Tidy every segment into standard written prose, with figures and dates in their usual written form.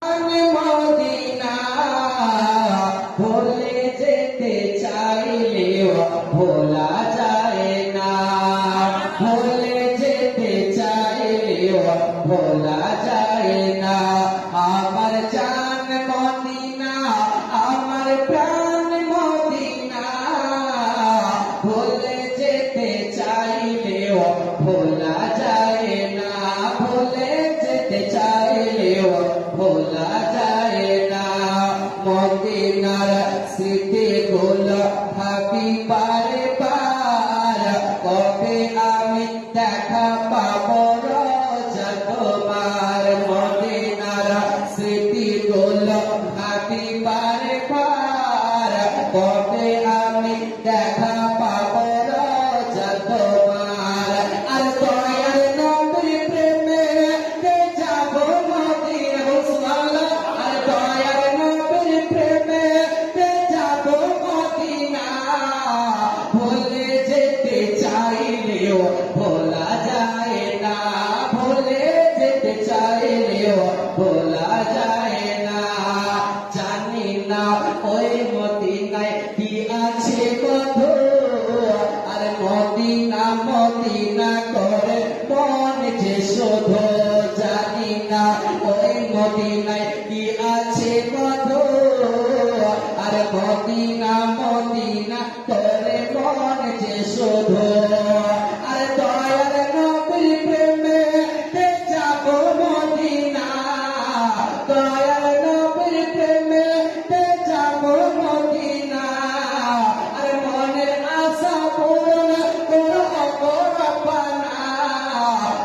Medina ভুলে যেতে চাইলেও ভোলা যায় না, ভুলে যেতে চাইলেও ভোলা যায় না। আমার জান মদিনা, আমার প্রাণ মদিনা, ভুলে যেতে চাইলেও ভোলা যায় না, ভুলে যেতে চাইলেও ভোলা যায় না। মদিনার স্মৃতিগুলো ভাবি বারে বার, কবে আমি দেখা পাবো রোজা তোমার। মদিনার স্মৃতিগুলো ভাবি বারে বার, কবে আমি দেখা পাবো রোজা তোমার। আর দয়ার নবীর প্রেমে যাবো মদিনা, আর দয়ার নবীর প্রেমে যাবো মদিনা, ভুলে যেতে চাইলেও ভোলা যায় না, ভুলে যেতে চাইলেও ভোলা যায় না। জানি না ওই মদিনায় কি আছে মধু, আর মদিনা মদিনা করে মন যে শুধু। জানি না ওই মদিনায় কি আছে মধু, আর মদিনা মদিনা করে মন যে শুধু। আর দয়ার নবীর প্রেমে যাবো মদিনা, দয়ার নবীর প্রেমে যাবো মদিনা। আর মনের আশা পূরণ করো রব্বানা,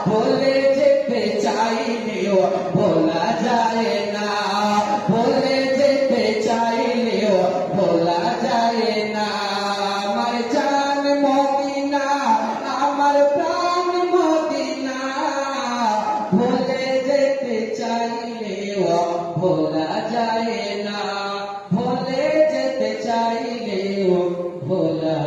ভুলে যেতে চাইলেও ভোলা যায় না, ভুলে যেতে চাইলেও ভোলা যায় না। আমার জান মদিনা, আমার প্রাণ মদিনা, ভুলে যেতে চাইলেও ভোলা যায় না, ভুলে যেতে চাইলেও ভোলা